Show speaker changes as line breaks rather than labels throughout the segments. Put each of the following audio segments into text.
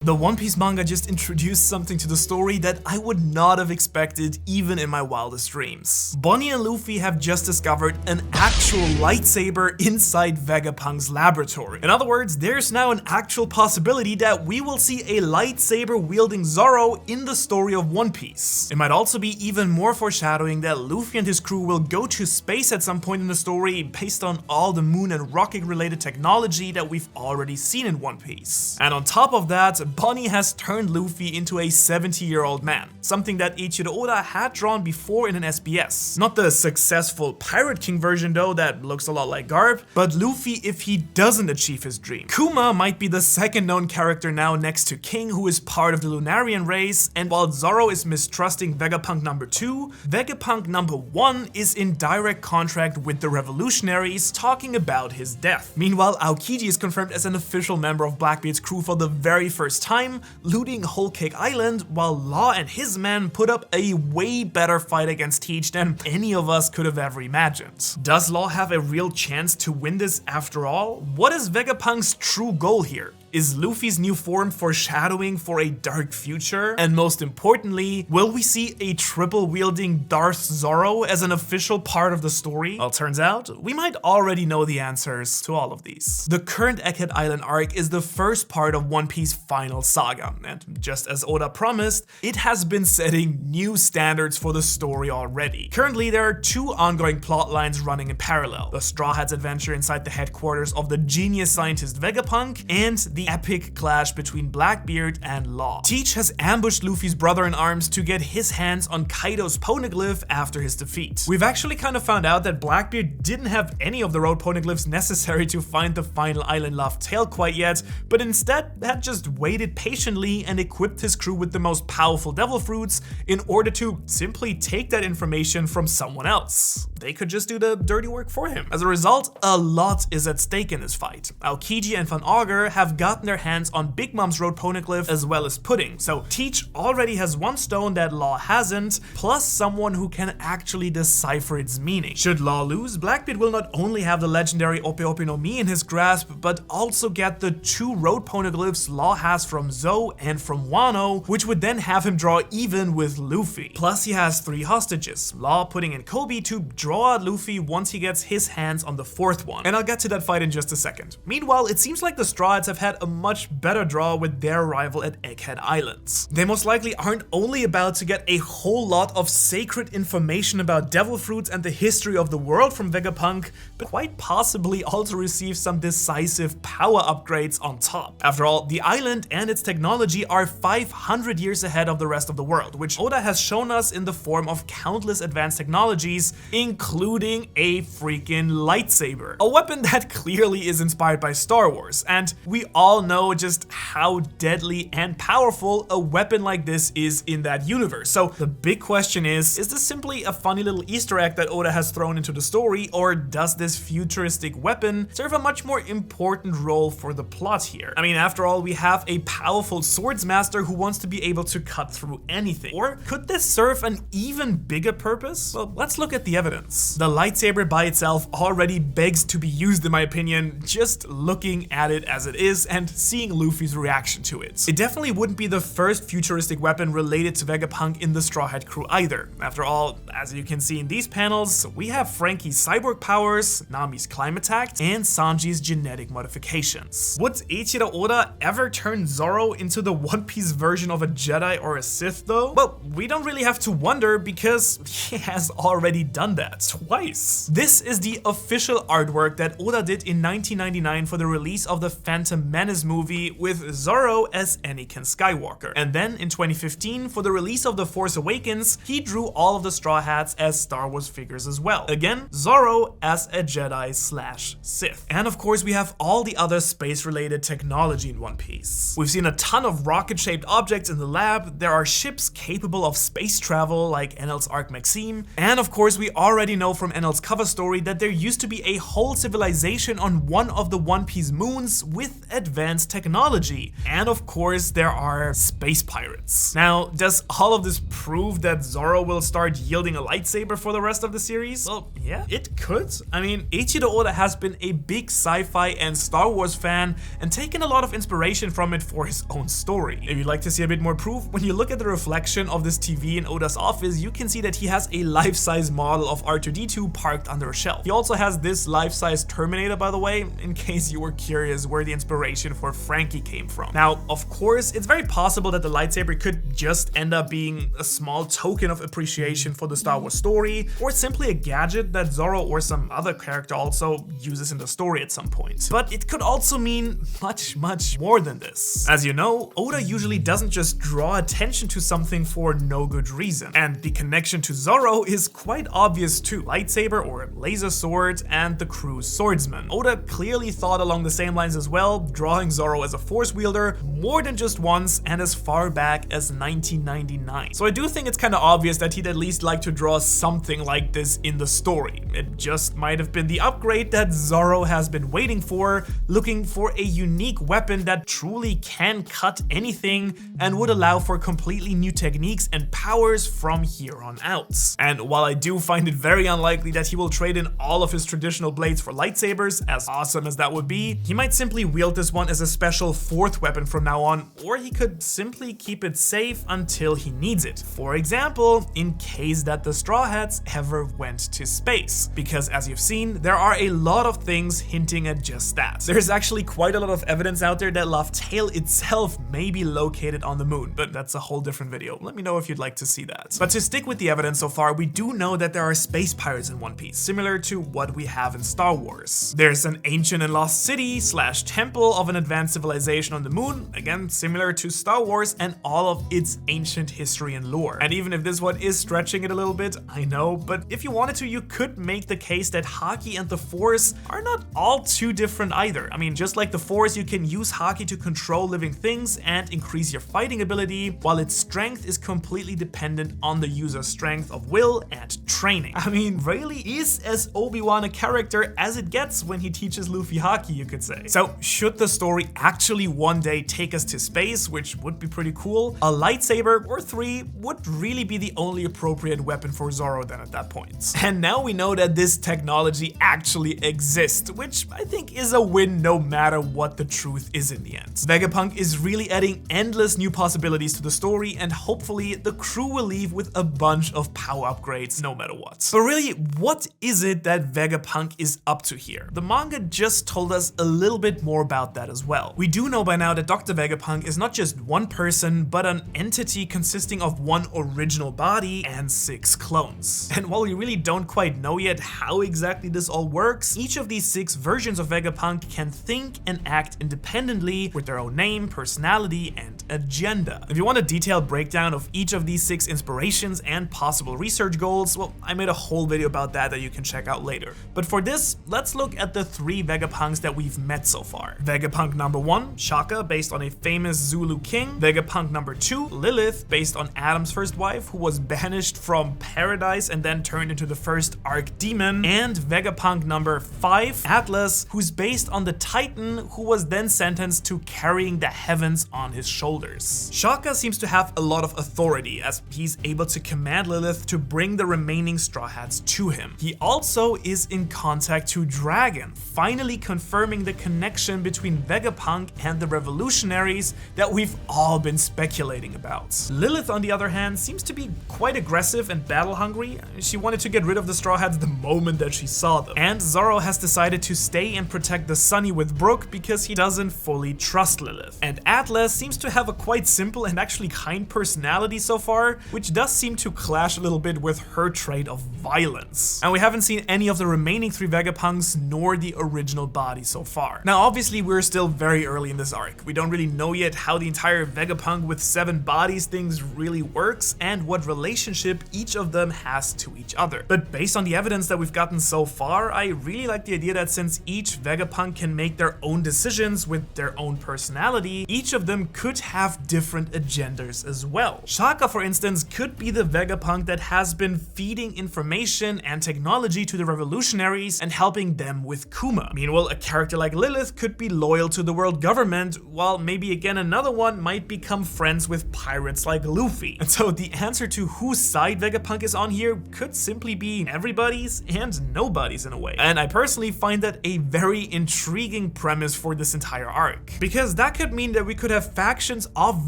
The One Piece manga just introduced something to the story that I would not have expected even in my wildest dreams. Bonnie and Luffy have just discovered an actual lightsaber inside Vegapunk's laboratory. In other words, there's now an actual possibility that we will see a lightsaber wielding Zoro in the story of One Piece. It might also be even more foreshadowing that Luffy and his crew will go to space at some point in the story based on all the moon and rocket related technology that we've already seen in One Piece. And on top of that, Bonnie has turned Luffy into a 70-year-old man, something that Eiichiro Oda had drawn before in an SBS. Not the successful Pirate King version though, that looks a lot like Garp, but Luffy if he doesn't achieve his dream. Kuma might be the second known character now next to King, who is part of the Lunarian race, and while Zoro is mistrusting Vegapunk number 2, Vegapunk number 1 is in direct contract with the revolutionaries, talking about his death. Meanwhile, Aokiji is confirmed as an official member of Blackbeard's crew for the very first time, looting Whole Cake Island, while Law and his men put up a way better fight against Teach than any of us could have ever imagined. Does Law have a real chance to win this after all? What is Vegapunk's true goal here? Is Luffy's new form foreshadowing for a dark future? And most importantly, will we see a triple-wielding Darth Zoro as an official part of the story? Well, turns out, we might already know the answers to all of these. The current Egghead Island arc is the first part of One Piece's final saga, and just as Oda promised, it has been setting new standards for the story already. Currently, there are 2 ongoing plot lines running in parallel: the Straw Hats adventure inside the headquarters of the genius scientist Vegapunk, and the epic clash between Blackbeard and Law. Teach has ambushed Luffy's brother-in-arms to get his hands on Kaido's poneglyph after his defeat. We've actually kind of found out that Blackbeard didn't have any of the road poneglyphs necessary to find the final island Laugh Tale quite yet, but instead had just waited patiently and equipped his crew with the most powerful devil fruits in order to simply take that information from someone else. They could just do the dirty work for him. As a result, a lot is at stake in this fight. Aokiji and Van Augur have gotten their hands on Big Mom's road poneglyph as well as Pudding, so Teach already has one stone that Law hasn't, plus someone who can actually decipher its meaning. Should Law lose, Blackbeard will not only have the legendary Ope Ope no Mi in his grasp, but also get the 2 road poneglyphs Law has from Zou and from Wano, which would then have him draw even with Luffy. Plus he has 3 hostages, Law, Pudding, and Kobe, to draw out Luffy once he gets his hands on the 4th one, and I'll get to that fight in just a second. Meanwhile, it seems like the Straw Hats have had a much better draw with their arrival at Egghead Islands. They most likely aren't only about to get a whole lot of sacred information about devil fruits and the history of the world from Vegapunk, but quite possibly also receive some decisive power upgrades on top. After all, the island and its technology are 500 years ahead of the rest of the world, which Oda has shown us in the form of countless advanced technologies, including a freaking lightsaber. A weapon that clearly is inspired by Star Wars, and we all know just how deadly and powerful a weapon like this is in that universe. So the big question is this simply a funny little Easter egg that Oda has thrown into the story, or does this futuristic weapon serve a much more important role for the plot here? I mean, after all, we have a powerful swordsmaster who wants to be able to cut through anything. Or could this serve an even bigger purpose? Well, let's look at the evidence. The lightsaber by itself already begs to be used, in my opinion, just looking at it as it is and seeing Luffy's reaction to it. It definitely wouldn't be the first futuristic weapon related to Vegapunk in the Straw Hat crew either. After all, as you can see in these panels, we have Frankie's cyborg powers, Nami's climate attack, and Sanji's genetic modifications. Would Eiichiro Oda ever turn Zoro into the One Piece version of a Jedi or a Sith though? Well, we don't really have to wonder because he has already done that twice. This is the official artwork that Oda did in 1999 for the release of the Phantom Menace movie with Zoro as Anakin Skywalker. And then in 2015, for the release of The Force Awakens, he drew all of the Straw Hats as Star Wars figures as well. Again, Zoro as a Jedi/Sith. And of course, we have all the other space-related technology in One Piece. We've seen a ton of rocket-shaped objects in the lab, there are ships capable of space travel like Enel's Arc Maxime, and of course, we already know from Enel's cover story that there used to be a whole civilization on one of the One Piece moons with advanced advanced technology. And of course, there are space pirates. Now, does all of this prove that Zoro will start yielding a lightsaber for the rest of the series? Well, yeah, it could. I mean, Eiichiro Oda has been a big sci-fi and Star Wars fan and taken a lot of inspiration from it for his own story. If you'd like to see a bit more proof, when you look at the reflection of this TV in Oda's office, you can see that he has a life-size model of R2-D2 parked under a shelf. He also has this life-size Terminator, by the way, in case you were curious where the inspiration for Frankie came from. Now, of course, it's very possible that the lightsaber could just end up being a small token of appreciation for the Star Wars story, or simply a gadget that Zoro or some other character also uses in the story at some point. But it could also mean much more than this. As you know, Oda usually doesn't just draw attention to something for no good reason, and the connection to Zoro is quite obvious too. Lightsaber or laser sword and the crew's swordsman. Oda clearly thought along the same lines as well, drawing Zoro as a force wielder more than just once and as far back as 1999. So I do think it's kind of obvious that he'd at least like to draw something like this in the story. It just might have been the upgrade that Zoro has been waiting for, looking for a unique weapon that truly can cut anything and would allow for completely new techniques and powers from here on out. And while I do find it very unlikely that he will trade in all of his traditional blades for lightsabers, as awesome as that would be, he might simply wield this one as a special fourth weapon from now on, or he could simply keep it safe until he needs it. For example, in case that the Straw Hats ever went to space. Because as you've seen, there are a lot of things hinting at just that. There's actually quite a lot of evidence out there that 𝙬𝚎 itself may be located on the moon, but that's a whole different video. Let me know if you'd like to see that. But to stick with the evidence so far, we do know that there are space pirates in One Piece, similar to what we have in Star Wars. There's an ancient and lost city / temple of an advanced civilization on the moon, again similar to Star Wars and all of its ancient history and lore. And even if this one is stretching it a little bit, I know, but if you wanted to, you could make the case that Haki and the Force are not all too different either. I mean, just like the Force, you can use Haki to control living things and increase your fighting ability, while its strength is completely dependent on the user's strength of will and training. I mean, Rayleigh is as Obi-Wan a character as it gets when he teaches Luffy Haki, you could say. So should the story actually one day take us to space, which would be pretty cool, a lightsaber or 3 would really be the only appropriate weapon for Zoro then at that point. And now we know that this technology actually exists, which I think is a win no matter what the truth is in the end. Vegapunk is really adding endless new possibilities to the story, and hopefully the crew will leave with a bunch of power upgrades no matter what. But really, what is it that Vegapunk is up to here? The manga just told us a little bit more about that as well. We do know by now that Dr. Vegapunk is not just one person, but an entity consisting of one original body and 6 clones. And while we really don't quite know yet how exactly this all works, each of these 6 versions of Vegapunk can think and act independently with their own name, personality, and agenda. If you want a detailed breakdown of each of these 6 inspirations and possible research goals, well, I made a whole video about that you can check out later. But for this, let's look at the 3 Vegapunks that we've met so far. Vegapunk number 1, Shaka, based on a famous Zulu king. Vegapunk number 2, Lilith, based on Adam's first wife, who was banished from paradise and then turned into the first Archdemon. And Vegapunk number 5, Atlas, who's based on the Titan, who was then sentenced to carrying the heavens on his shoulders. Shaka seems to have a lot of authority, as he's able to command Lilith to bring the remaining Straw Hats to him. He also is in contact to Dragon, finally confirming the connection between Vegapunk and the revolutionaries that we've all been speculating about. Lilith, on the other hand, seems to be quite aggressive and battle hungry. She wanted to get rid of the Straw Hats the moment that she saw them. And Zoro has decided to stay and protect the Sunny with Brook because he doesn't fully trust Lilith. And Atlas seems to have a quite simple and actually kind personality so far, which does seem to clash a little bit with her trait of violence. And we haven't seen any of the remaining 3 Vegapunks nor the original body so far. Now obviously we're still very early in this arc. We don't really know yet how the entire Vegapunk with 7 bodies things really works and what relationship each of them has to each other. But based on the evidence that we've gotten so far, I really like the idea that since each Vegapunk can make their own decisions with their own personality, each of them could have have different agendas as well. Shaka, for instance, could be the Vegapunk that has been feeding information and technology to the revolutionaries and helping them with Kuma. Meanwhile, a character like Lilith could be loyal to the world government, while maybe again another one might become friends with pirates like Luffy. And so the answer to whose side Vegapunk is on here could simply be everybody's and nobody's in a way. And I personally find that a very intriguing premise for this entire arc, because that could mean that we could have factions of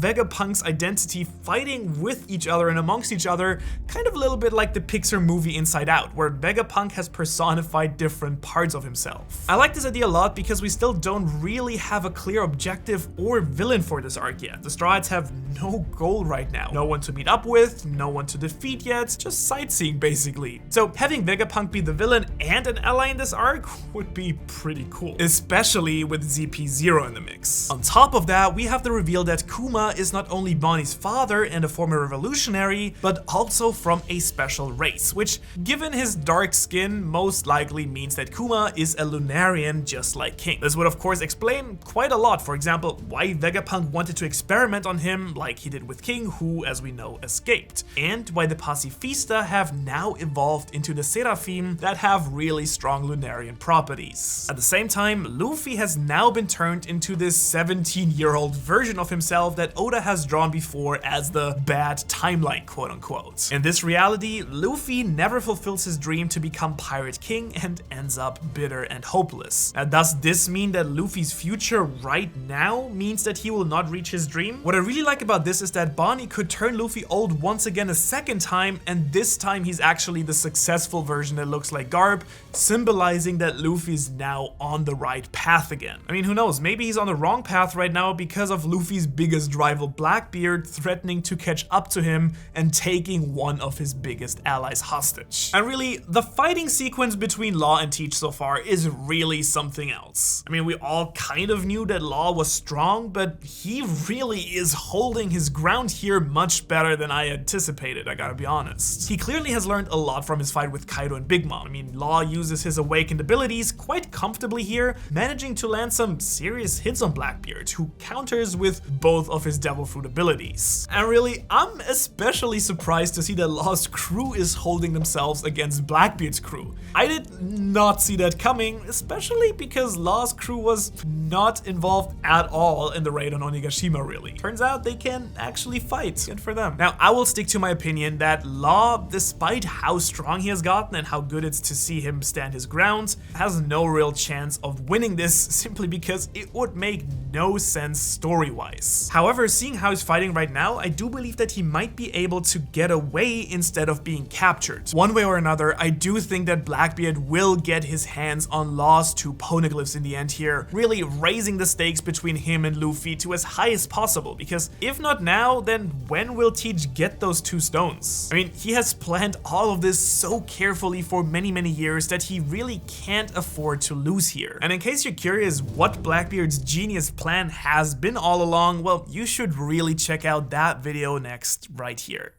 Vegapunk's identity fighting with each other and amongst each other, kind of a little bit like the Pixar movie Inside Out, where Vegapunk has personified different parts of himself. I like this idea a lot because we still don't really have a clear objective or villain for this arc yet. The Straw Hats have no goal right now. No one to meet up with, no one to defeat yet, just sightseeing basically. So having Vegapunk be the villain and an ally in this arc would be pretty cool, especially with ZP0 in the mix. On top of that, we have the reveal that Kuma is not only Bonnie's father and a former revolutionary, but also from a special race, which, given his dark skin, most likely means that Kuma is a Lunarian just like King. This would of course explain quite a lot, for example, why Vegapunk wanted to experiment on him like he did with King, who, as we know, escaped, and why the Pacifista have now evolved into the Seraphim that have really strong Lunarian properties. At the same time, Luffy has now been turned into this 17-year-old version of himself that Oda has drawn before as the bad timeline, quote unquote. In this reality, Luffy never fulfills his dream to become Pirate King and ends up bitter and hopeless. Now, does this mean that Luffy's future right now means that he will not reach his dream? What I really like about this is that Bonnie could turn Luffy old once again a second time, and this time he's actually the successful version that looks like Garb, symbolizing that Luffy's now on the right path again. I mean, who knows, maybe he's on the wrong path right now because of Luffy's biggest rival Blackbeard threatening to catch up to him and taking one of his biggest allies hostage. And really, the fighting sequence between Law and Teach so far is really something else. I mean, we all kind of knew that Law was strong, but he really is holding his ground here much better than I anticipated, I gotta be honest. He clearly has learned a lot from his fight with Kaido and Big Mom. I mean, Law uses his awakened abilities quite comfortably here, managing to land some serious hits on Blackbeard, who counters with both of his Devil Fruit abilities. And really, I'm especially surprised to see that Law's crew is holding themselves against Blackbeard's crew. I did not see that coming, especially because Law's crew was not involved at all in the raid on Onigashima, really. Turns out they can actually fight. Good for them. Now, I will stick to my opinion that Law, despite how strong he has gotten and how good it's to see him stand his ground, has no real chance of winning this simply because it would make no sense story-wise. However, seeing how he's fighting right now, I do believe that he might be able to get away instead of being captured. One way or another, I do think that Blackbeard will get his hands on Law's two poneglyphs in the end here, really raising the stakes between him and Luffy to as high as possible, because if not now, then when will Teach get those two stones? I mean, he has planned all of this so carefully for many years that he really can't afford to lose here. And in case you're curious what Blackbeard's genius plan has been all along, well, you should really check out that video next right here.